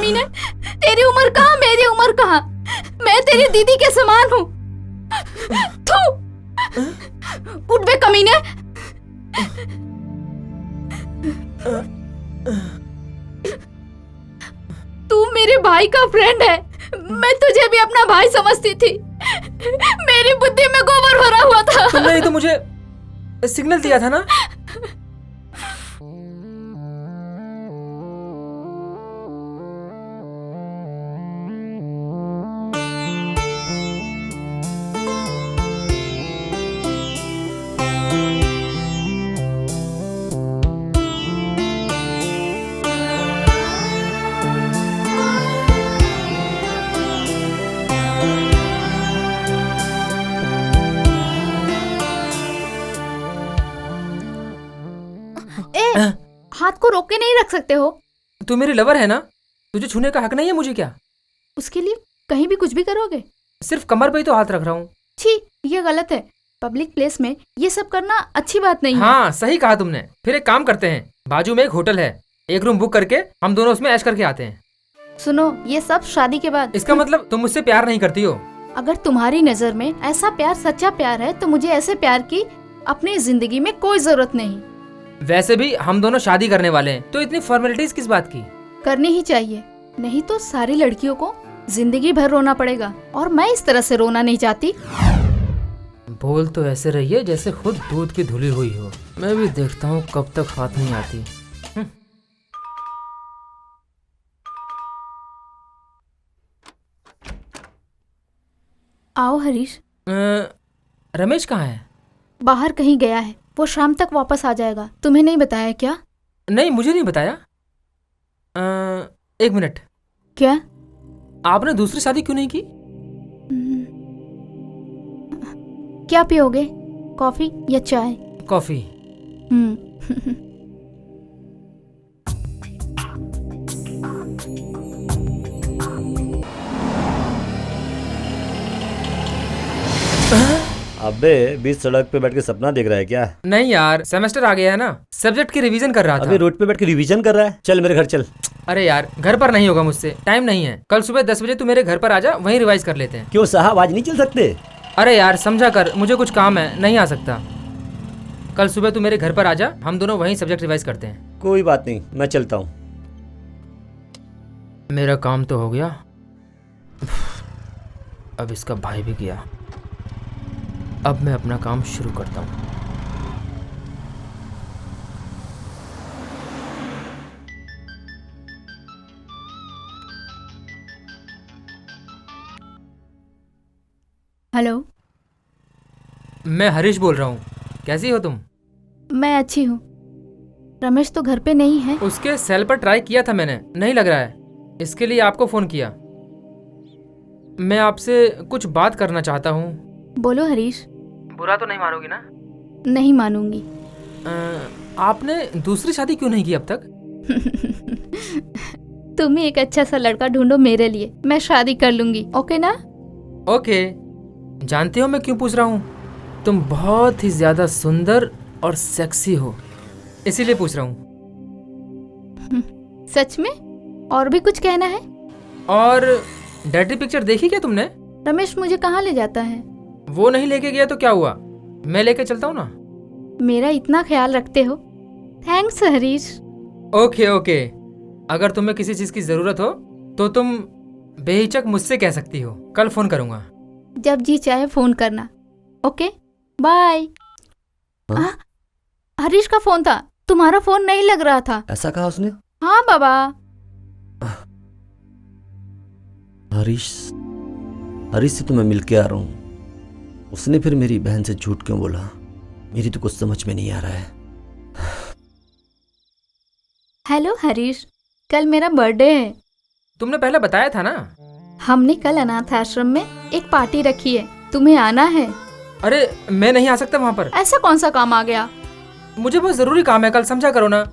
कमीने, तेरी उम्र कहाँ, मेरी उम्र कहाँ? मैं तेरी दीदी के समान हूँ। थू, उठ बे कमीने। तू मेरे भाई का फ्रेंड है, मैं तुझे भी अपना भाई समझती थी। मेरी बुद्धि में गोबर भरा हुआ था। तुमने ही तो मुझे सिग्नल दिया था ना। हाथ को रोक के नहीं रख सकते हो? तू मेरी लवर है ना, तुझे छूने का हक नहीं है मुझे क्या? उसके लिए कहीं भी कुछ भी करोगे? सिर्फ कमर पे ही तो हाथ रख रहा हूँ। छी, ये गलत है। पब्लिक प्लेस में ये सब करना अच्छी बात नहीं है। हाँ सही कहा तुमने। फिर एक काम करते हैं, बाजू में एक होटल है, एक रूम बुक करके हम दोनों उसमें ऐश करके आते हैं। सुनो, ये सब शादी के बाद। इसका मतलब तुम मुझसे प्यार नहीं करती हो? अगर तुम्हारी नजर में ऐसा प्यार सच्चा प्यार है तो मुझे ऐसे प्यार की अपनी जिंदगी में कोई जरूरत नहीं। वैसे भी हम दोनों शादी करने वाले हैं, तो इतनी फॉर्मेलिटीज किस बात की? करनी ही चाहिए, नहीं तो सारी लड़कियों को जिंदगी भर रोना पड़ेगा, और मैं इस तरह से रोना नहीं चाहती। बोल तो ऐसे रही है जैसे खुद दूध की धुली हुई हो। मैं भी देखता हूँ कब तक हाथ नहीं आती। आओ हरीश। रमेश कहाँ है? बाहर कहीं गया है, वो शाम तक वापस आ जाएगा। तुम्हें नहीं बताया क्या? नहीं, मुझे नहीं बताया। एक मिनट, क्या? आपने दूसरी शादी क्यों नहीं की? क्या पियोगे, कॉफी या चाय? कॉफी। अबे बीच सड़क पे बैठ के सपना देख रहा है क्या? नहीं यार, सेमेस्टर आ गया है ना, सब्जेक्ट की रिवीजन कर रहा था। अबे रोड पे बैठ के रिवीजन कर रहा है? चल मेरे घर चल। अरे यार, घर पर नहीं होगा मुझसे, टाइम नहीं है। कल सुबह 10 बजे तू मेरे घर पर आ जा, वहीं रिवाइज कर लेते हैं। क्यों साहब, आज नहीं चल सकते? अरे यार समझा कर, मुझे कुछ काम है, नहीं आ सकता। कल सुबह तू मेरे घर पर आ जा, हम दोनों वहीं सब्जेक्ट रिवाइज करते हैं। कोई बात नहीं, मैं चलता हूँ। मेरा काम तो हो गया, अब इसका भाई भी गया। अब मैं अपना काम शुरू करता हूँ। हेलो, मैं हरीश बोल रहा हूँ, कैसी हो तुम? मैं अच्छी हूँ। रमेश तो घर पे नहीं है। उसके सेल पर ट्राई किया था मैंने, नहीं लग रहा है, इसके लिए आपको फोन किया। मैं आपसे कुछ बात करना चाहता हूँ। बोलो हरीश। बुरा तो नहीं मानोगी ना? नहीं मानूंगी। आपने दूसरी शादी क्यों नहीं की अब तक? तुम ही एक अच्छा सा लड़का ढूंढो मेरे लिए, मैं शादी कर लूंगी। ओके ना? ओके। जानते हो मैं क्यों पूछ रहा हूँ? तुम बहुत ही ज्यादा सुंदर और सेक्सी हो, इसीलिए पूछ रहा हूँ। सच में? और भी कुछ कहना है? और डर्टी पिक्चर देखी क्या तुमने? रमेश मुझे कहाँ ले जाता है? वो नहीं लेके गया तो क्या हुआ, मैं लेके चलता हूँ ना। मेरा इतना ख्याल रखते हो, थैंक्स हरीश। ओके ओके, अगर तुम्हें किसी चीज की जरूरत हो तो तुम बेहिचक मुझसे कह सकती हो, कल फोन करूंगा। जब जी चाहे फोन करना। Okay bye. हरीश का फोन था, तुम्हारा फोन नहीं लग रहा था। ऐसा कहा उसने? हाँ बाबा। हरीश से तो मैं मिल के आ रहा हूँ, उसने फिर मेरी बहन से झूठ क्यों बोला? मेरी तो कुछ समझ में नहीं आ रहा है। हेलो हरीश, कल मेरा बर्थडे है। तुमने पहले बताया था ना। हमने कल अनाथ आश्रम में एक पार्टी रखी है, तुम्हें आना है। अरे मैं नहीं आ सकता वहां पर। ऐसा कौन सा काम आ गया? मुझे बहुत जरूरी काम है, कल समझा करो ना।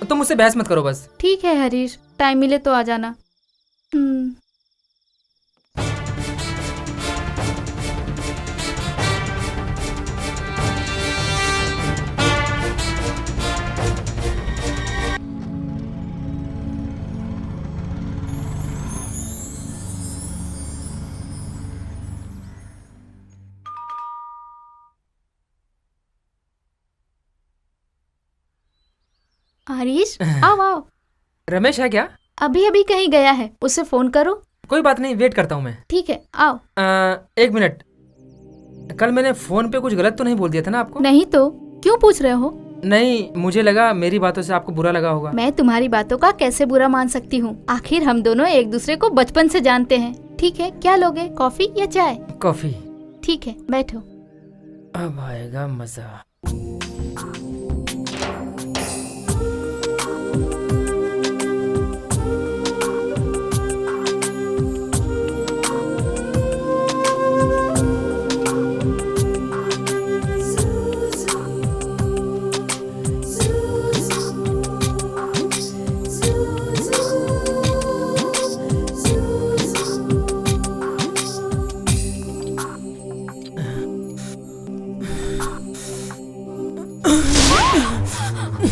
तुम मुझसे बहस मत करो बस। ठीक है हरीश, टाइम मिले तो आ जाना। हरीश आओ आओ। रमेश है क्या? अभी अभी कहीं गया है, उसे फोन करो। कोई बात नहीं, वेट करता हूँ मैं। ठीक है आओ। 1 मिनट, कल मैंने फोन पे कुछ गलत तो नहीं बोल दिया था ना आपको? नहीं तो क्यों पूछ रहे हो? नहीं, मुझे लगा मेरी बातों से आपको बुरा लगा होगा। मैं तुम्हारी बातों का कैसे बुरा मान सकती हूँ? आखिर हम दोनों एक दूसरे को बचपन से जानते हैं। ठीक है, क्या लोगे, कॉफी या चाय? कॉफी। ठीक है बैठो। अब आएगा मजा।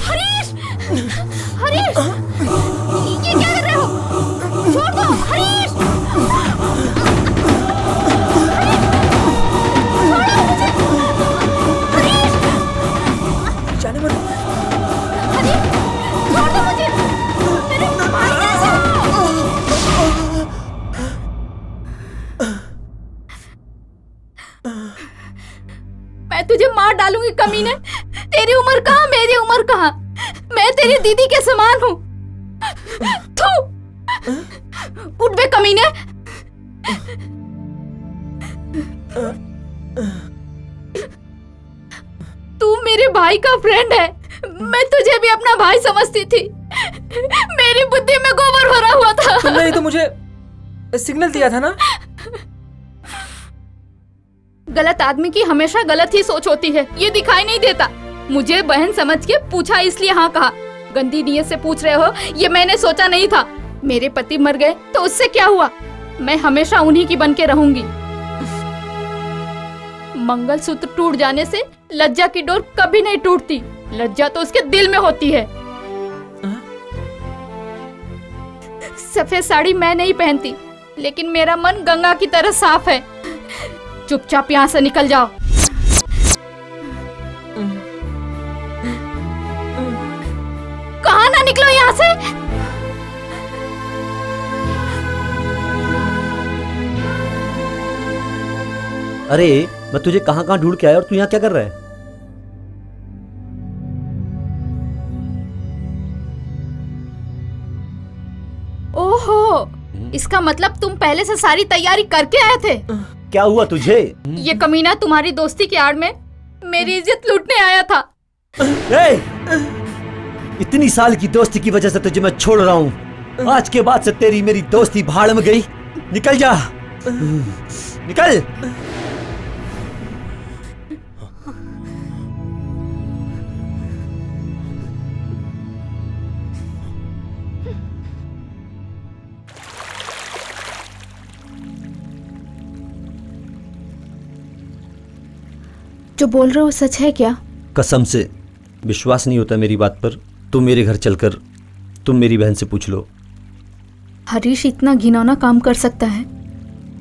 हरीश हरीश ये क्या कर रहे हो? छोड़ दो हरीश। जाने मत। हरीश छोड़ दो मुझे, मेरे भाई कैसे हो? मैं तुझे मार डालूंगी कमीने। तेरी उम्र कहाँ, मेरी उम्र कहाँ? मैं तेरी दीदी के समान हूँ। थू, उठ बे कमीने। तू मेरे भाई का फ्रेंड है, मैं तुझे भी अपना भाई समझती थी। मेरी बुद्धि में गोबर भरा हुआ था। तुमने ही तो मुझे सिग्नल दिया था ना। गलत आदमी की हमेशा गलत ही सोच होती है, ये दिखाई नहीं देता। मुझे बहन समझ के पूछा इसलिए हाँ कहा। गंदी नीयत से पूछ रहे हो, ये मैंने सोचा नहीं था। मेरे पति मर गए तो उससे क्या हुआ? मैं हमेशा उन्हीं की बन के रहूंगी। मंगलसूत्र टूट जाने से लज्जा की डोर कभी नहीं टूटती। लज्जा तो उसके दिल में होती है। सफेद साड़ी मैं नहीं पहनती, लेकिन मेरा मन गंगा की तरह साफ है। चुपचाप यहाँ से निकल जाओ। कहाँ ना निकलो यहाँ से। अरे मैं तुझे कहाँ कहाँ ढूंढ के आया और तू यहाँ क्या कर रहा है? ओहो, इसका मतलब तुम पहले से सारी तैयारी करके आए थे। क्या हुआ तुझे? ये कमीना तुम्हारी दोस्ती की आड़ में मेरी इज्जत लूटने आया था। ए! इतनी साल की दोस्ती की वजह से तुझे मैं छोड़ रहा हूँ। आज के बाद से तेरी मेरी दोस्ती भाड़ में गई। निकल जा, निकल। जो बोल रहे हो सच है क्या? कसम से विश्वास नहीं होता मेरी बात पर। तुम मेरे घर चलकर तुम मेरी बहन से पूछ लो। हरीश इतना घिनौना काम कर सकता है,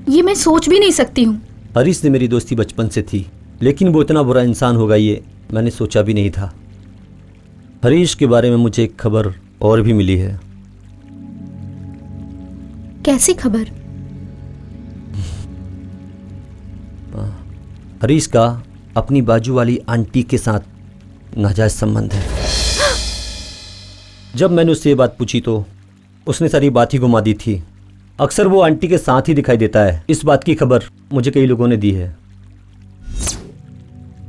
ये मैं सोच भी नहीं सकती हूँ। हरीश ने मेरी दोस्ती बचपन से थी, लेकिन वो इतना बुरा इंसान होगा ये मैंने सोचा भी नहीं था। हरीश के बारे में मुझे एक खबर और भी मिली है। कैसी खबर? हरीश का अपनी बाजू वाली आंटी के साथ नाजायज संबंध है। जब मैंने उससे ये बात पूछी तो उसने सारी बात ही घुमा दी थी। अक्सर वो आंटी के साथ ही दिखाई देता है। इस बात की खबर मुझे कई लोगों ने दी है।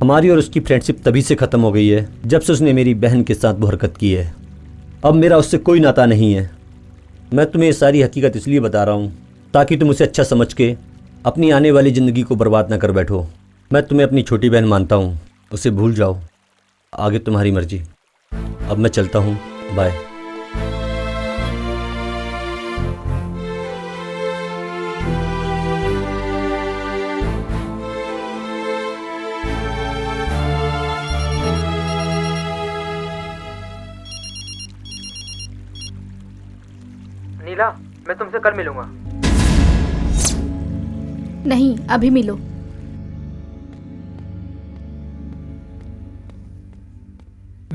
हमारी और उसकी फ्रेंडशिप तभी से ख़त्म हो गई है जब से उसने मेरी बहन के साथ वो हरकत की है। अब मेरा उससे कोई नाता नहीं है। मैं तुम्हें ये सारी हकीकत इसलिए बता रहा हूँ ताकि तुम उसे अच्छा समझ के अपनी आने वाली ज़िंदगी को बर्बाद ना कर बैठो। मैं तुम्हें अपनी छोटी बहन मानता हूँ, उसे भूल जाओ। आगे तुम्हारी मर्जी। अब मैं चलता हूँ, बाय। नीला, मैं तुमसे कल मिलूंगा। नहीं, अभी मिलो।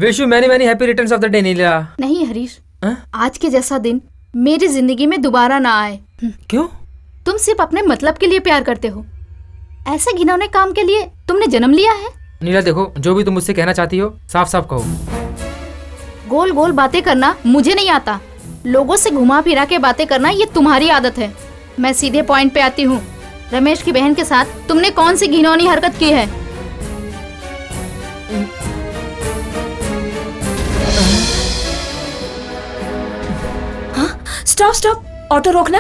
Wish you many many happy returns of the day Neela. नहीं हरीश, हाँ? आज के जैसा दिन मेरी जिंदगी में दोबारा ना आए। क्यों? तुम सिर्फ अपने मतलब के लिए प्यार करते हो। ऐसे घिनौने काम के लिए तुमने जन्म लिया है? नीला देखो, जो भी तुम मुझसे कहना चाहती हो साफ साफ कहो। गोल गोल बातें करना मुझे नहीं आता। लोगों से घुमा फिरा के बातें करना ये तुम्हारी आदत है। मैं सीधे पॉइंट पे आती हूँ। रमेश की बहन के साथ तुमने कौन सी घिनौनी हरकत की है? स्टॉप स्टॉप, ऑटो रोकना।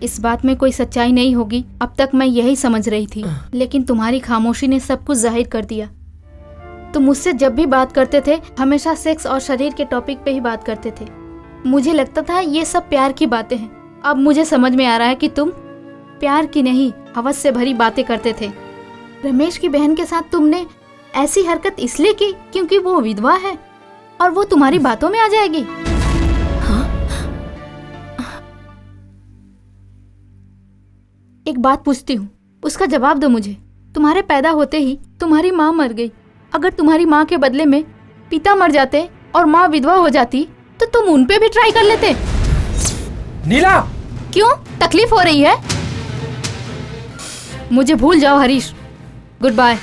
इस बात में कोई सच्चाई नहीं होगी, अब तक मैं यही समझ रही थी, लेकिन तुम्हारी खामोशी ने सब कुछ जाहिर कर दिया। तुम मुझसे जब भी बात करते थे हमेशा सेक्स और शरीर के टॉपिक पे ही बात करते थे। मुझे लगता था ये सब प्यार की बातें हैं। अब मुझे समझ में आ रहा है कि तुम प्यार की नहीं, हवस से भरी बातें करते थे। रमेश की बहन के साथ तुमने ऐसी हरकत इसलिए की क्योंकि वो विधवा है और वो तुम्हारी बातों में आ जाएगी। एक बात पूछती हूँ, उसका जवाब दो मुझे। तुम्हारे पैदा होते ही तुम्हारी माँ मर गई। अगर तुम्हारी माँ के बदले में पिता मर जाते और माँ विधवा हो जाती तो तुम उन पे भी ट्राई कर लेते। नीला! क्यों तकलीफ हो रही है? मुझे भूल जाओ हरीश। Good bye.